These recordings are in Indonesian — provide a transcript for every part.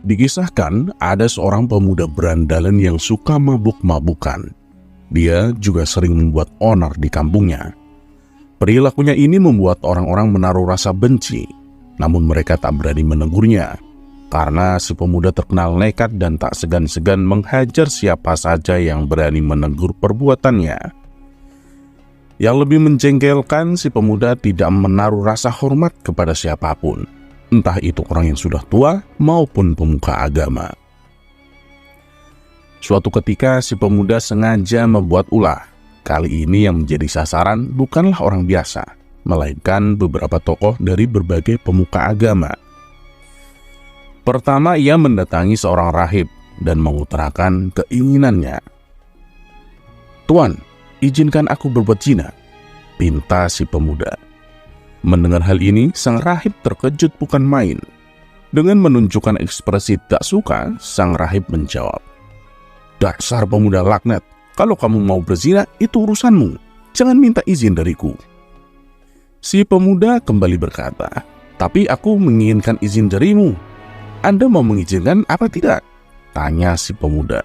Dikisahkan ada seorang pemuda berandalan yang suka mabuk-mabukan. Dia juga sering membuat onar di kampungnya. Perilakunya ini membuat orang-orang menaruh rasa benci, namun mereka tak berani menegurnya, karena si pemuda terkenal nekat dan tak segan-segan menghajar siapa saja yang berani menegur perbuatannya. Yang lebih menjengkelkan, si pemuda tidak menaruh rasa hormat kepada siapapun, entah itu orang yang sudah tua maupun pemuka agama. Suatu ketika si pemuda sengaja membuat ulah. Kali ini yang menjadi sasaran bukanlah orang biasa, melainkan beberapa tokoh dari berbagai pemuka agama. Pertama, ia mendatangi seorang rahib dan mengutarakan keinginannya. "Tuan, izinkan aku berbuat zina," pinta si pemuda. Mendengar hal ini, sang rahib terkejut bukan main. Dengan menunjukkan ekspresi tak suka, sang rahib menjawab, "Dasar pemuda laknat, kalau kamu mau berzina, itu urusanmu. Jangan minta izin dariku." Si pemuda kembali berkata, "Tapi aku menginginkan izin darimu. Anda mau mengizinkan apa tidak?" tanya si pemuda.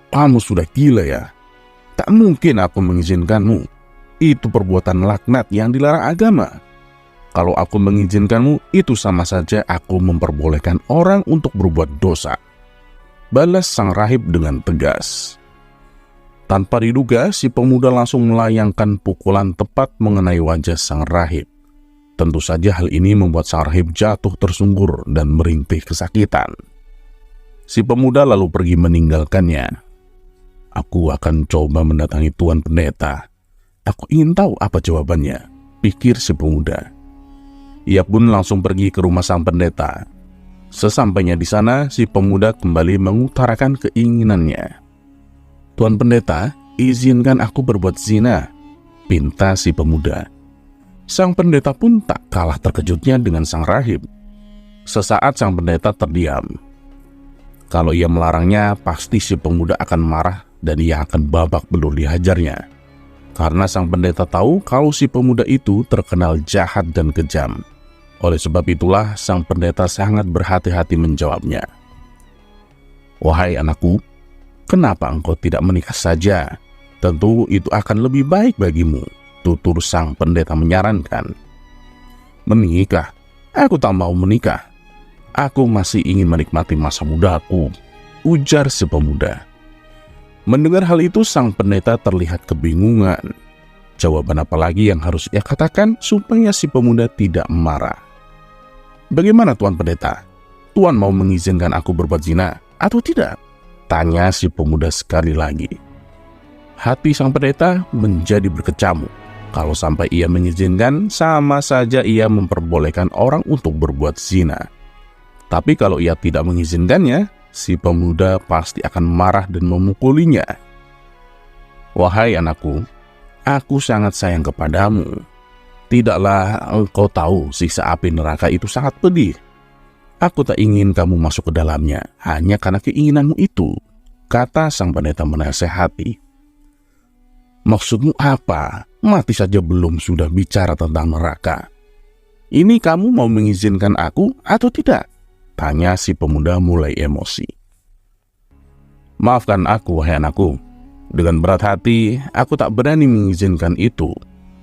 "Kamu sudah gila ya? Tak mungkin aku mengizinkanmu. Itu perbuatan laknat yang dilarang agama. Kalau aku mengizinkanmu, itu sama saja aku memperbolehkan orang untuk berbuat dosa," balas sang rahib dengan tegas. Tanpa diduga, si pemuda langsung melayangkan pukulan tepat mengenai wajah sang rahib. Tentu saja hal ini membuat sang rahib jatuh tersungkur dan merintih kesakitan. Si pemuda lalu pergi meninggalkannya. "Aku akan coba mendatangi Tuan Pendeta. Aku ingin tahu apa jawabannya," pikir si pemuda. Ia pun langsung pergi ke rumah sang pendeta. Sesampainya di sana, si pemuda kembali mengutarakan keinginannya. "Tuan Pendeta, izinkan aku berbuat zina," pinta si pemuda. Sang pendeta pun tak kalah terkejutnya dengan sang rahib. Sesaat sang pendeta terdiam. Kalau ia melarangnya, pasti si pemuda akan marah dan ia akan babak belur dihajarnya. Karena sang pendeta tahu kalau si pemuda itu terkenal jahat dan kejam. Oleh sebab itulah sang pendeta sangat berhati-hati menjawabnya. "Wahai anakku, kenapa engkau tidak menikah saja? Tentu itu akan lebih baik bagimu," tutur sang pendeta menyarankan. "Menikah? Aku tak mau menikah. Aku masih ingin menikmati masa mudaku," ujar si pemuda. Mendengar hal itu, sang pendeta terlihat kebingungan. Jawaban apa lagi yang harus ia katakan supaya si pemuda tidak marah? "Bagaimana Tuan Pendeta? Tuan mau mengizinkan aku berbuat zina atau tidak?" tanya si pemuda sekali lagi. Hati sang pendeta menjadi berkecamuk. Kalau sampai ia mengizinkan, sama saja ia memperbolehkan orang untuk berbuat zina. Tapi kalau ia tidak mengizinkannya, si pemuda pasti akan marah dan memukulinya. "Wahai anakku, aku sangat sayang kepadamu. Tidaklah engkau tahu siksa api neraka itu sangat pedih. Aku tak ingin kamu masuk ke dalamnya hanya karena keinginanmu itu," kata sang pendeta menasehati. "Maksudmu apa? Mati saja belum sudah bicara tentang neraka. Ini kamu mau mengizinkan aku atau tidak?" tanya si pemuda mulai emosi. "Maafkan aku, wahai anakku. Dengan berat hati, aku tak berani mengizinkan itu.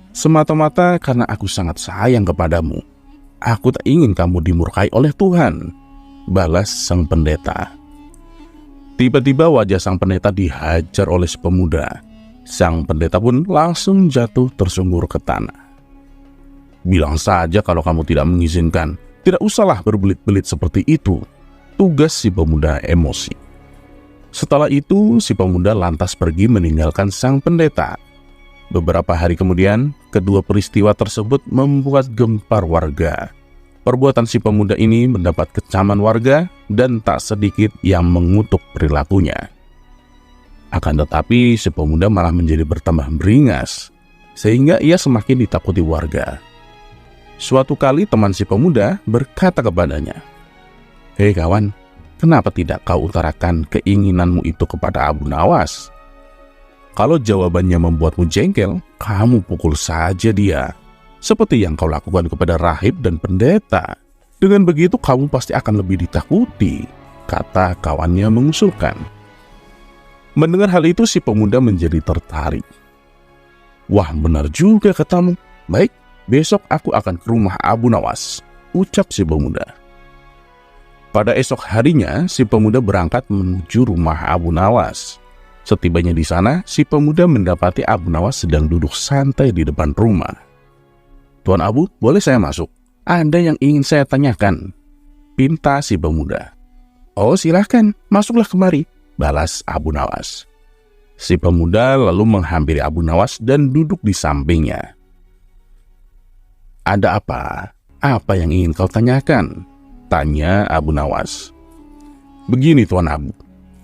Semata-mata karena aku sangat sayang kepadamu. Aku tak ingin kamu dimurkai oleh Tuhan," balas sang pendeta. Tiba-tiba wajah sang pendeta dihajar oleh si pemuda. Sang pendeta pun langsung jatuh tersungkur ke tanah. "Bilang saja kalau kamu tidak mengizinkan. Tidak usahlah berbelit-belit seperti itu," tugas si pemuda emosi. Setelah itu, si pemuda lantas pergi meninggalkan sang pendeta. Beberapa hari kemudian, kedua peristiwa tersebut membuat gempar warga. Perbuatan si pemuda ini mendapat kecaman warga dan tak sedikit yang mengutuk perilakunya. Akan tetapi, si pemuda malah menjadi bertambah beringas, sehingga ia semakin ditakuti warga. Suatu kali teman si pemuda berkata kepadanya, "Hei kawan, kenapa tidak kau utarakan keinginanmu itu kepada Abu Nawas? Kalau jawabannya membuatmu jengkel, kamu pukul saja dia, seperti yang kau lakukan kepada rahib dan pendeta." Dengan begitu kamu pasti akan lebih ditakuti, kata kawannya mengusulkan. Mendengar hal itu si pemuda menjadi tertarik. Wah, benar juga katamu. Baik, besok aku akan ke rumah Abu Nawas, ucap si pemuda. Pada esok harinya, si pemuda berangkat menuju rumah Abu Nawas. Setibanya di sana, si pemuda mendapati Abu Nawas sedang duduk santai di depan rumah. Tuan Abu, boleh saya masuk? Ada yang ingin saya tanyakan, pinta si pemuda. Oh, silahkan, masuklah kemari, balas Abu Nawas. Si pemuda lalu menghampiri Abu Nawas dan duduk di sampingnya. Ada apa? Apa yang ingin kau tanyakan? Tanya Abu Nawas. Begini Tuan Abu,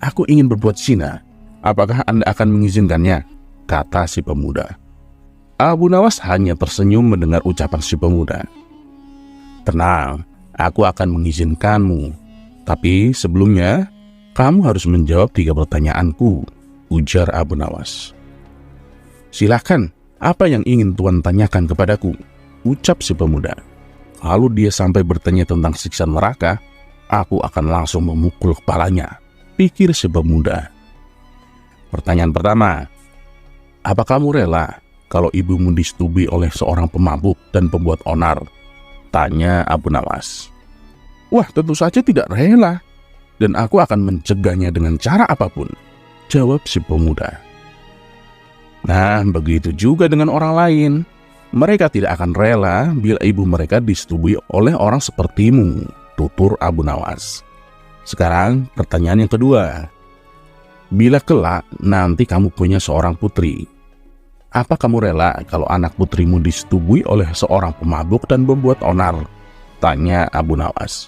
aku ingin berbuat zina. Apakah Anda akan mengizinkannya? Kata si pemuda. Abu Nawas hanya tersenyum mendengar ucapan si pemuda. Tenang, aku akan mengizinkanmu. Tapi sebelumnya, kamu harus menjawab 3 pertanyaanku, ujar Abu Nawas. Silahkan, apa yang ingin Tuan tanyakan kepadaku? Ucap si pemuda. Kalau dia sampai bertanya tentang siksa neraka, aku akan langsung memukul kepalanya, pikir si pemuda. Pertanyaan pertama, apa kamu rela kalau ibumu disetubui oleh seorang pemabuk dan pembuat onar? Tanya Abu Nawas. Wah, tentu saja tidak rela, dan aku akan mencegahnya dengan cara apapun, jawab si pemuda. Nah, begitu juga dengan orang lain. Mereka tidak akan rela bila ibu mereka disetubui oleh orang sepertimu, tutur Abu Nawas. Sekarang pertanyaan yang kedua. Bila kelak nanti kamu punya seorang putri, apa kamu rela kalau anak putrimu disetubui oleh seorang pemabuk dan pembuat onar? Tanya Abu Nawas.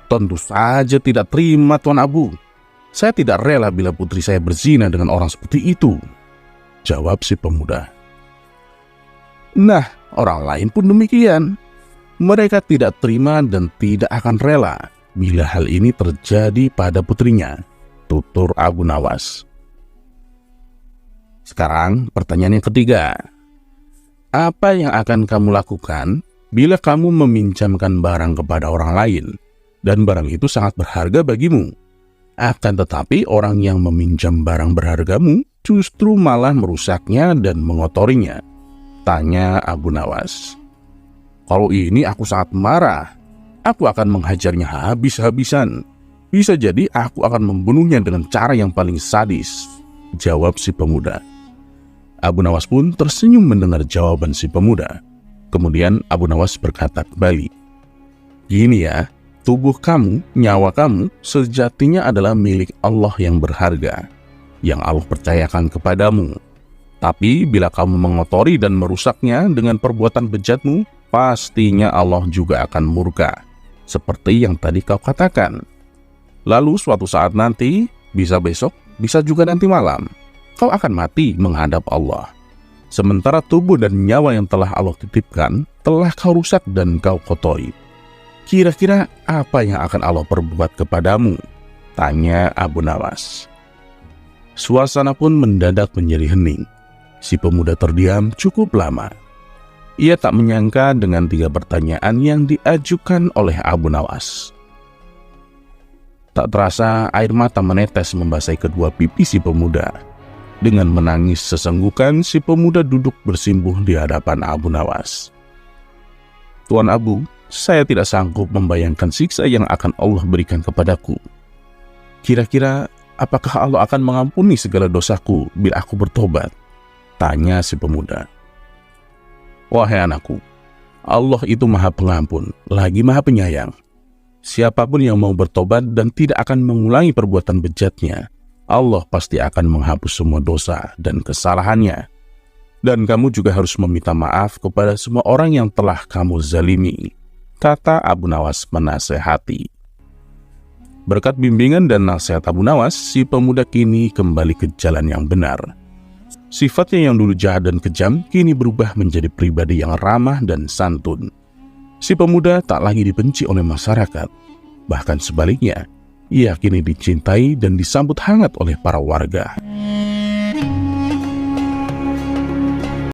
Tentu saja tidak terima Tuan Abu. Saya tidak rela bila putri saya berzina dengan orang seperti itu, jawab si pemuda. Nah, orang lain pun demikian. Mereka tidak terima dan tidak akan rela bila hal ini terjadi pada putrinya, tutur Abu Nawas. Sekarang pertanyaan yang ketiga. Apa yang akan kamu lakukan bila kamu meminjamkan barang kepada orang lain dan barang itu sangat berharga bagimu? Akan tetapi orang yang meminjam barang berhargamu justru malah merusaknya dan mengotorinya, tanya Abu Nawas. Kalau ini aku sangat marah. Aku akan menghajarnya habis-habisan. Bisa jadi aku akan membunuhnya dengan cara yang paling sadis, jawab si pemuda. Abu Nawas pun tersenyum mendengar jawaban si pemuda. Kemudian Abu Nawas berkata kembali, gini ya, tubuh kamu, nyawa kamu, sejatinya adalah milik Allah yang berharga, yang Allah percayakan kepadamu. Tapi bila kamu mengotori dan merusaknya dengan perbuatan bejatmu, pastinya Allah juga akan murka, seperti yang tadi kau katakan. Lalu suatu saat nanti, bisa besok, bisa juga nanti malam, kau akan mati menghadap Allah. Sementara tubuh dan nyawa yang telah Allah titipkan, telah kau rusak dan kau kotori. Kira-kira apa yang akan Allah perbuat kepadamu? Tanya Abu Nawas. Suasana pun mendadak menjadi hening. Si pemuda terdiam cukup lama. Ia tak menyangka dengan 3 pertanyaan yang diajukan oleh Abu Nawas. Tak terasa air mata menetes membasahi kedua pipi si pemuda. Dengan menangis sesenggukan, si pemuda duduk bersimpuh di hadapan Abu Nawas. Tuan Abu, saya tidak sanggup membayangkan siksa yang akan Allah berikan kepadaku. Kira-kira apakah Allah akan mengampuni segala dosaku bila aku bertobat? Tanya si pemuda. Wahai anakku, Allah itu Maha Pengampun, lagi Maha Penyayang. Siapapun yang mau bertobat dan tidak akan mengulangi perbuatan bejatnya, Allah pasti akan menghapus semua dosa dan kesalahannya. Dan kamu juga harus meminta maaf kepada semua orang yang telah kamu zalimi, kata Abu Nawas menasehati. Berkat bimbingan dan nasihat Abu Nawas, si pemuda kini kembali ke jalan yang benar. Sifatnya yang dulu jahat dan kejam kini berubah menjadi pribadi yang ramah dan santun. Si pemuda tak lagi dibenci oleh masyarakat, bahkan sebaliknya, ia kini dicintai dan disambut hangat oleh para warga.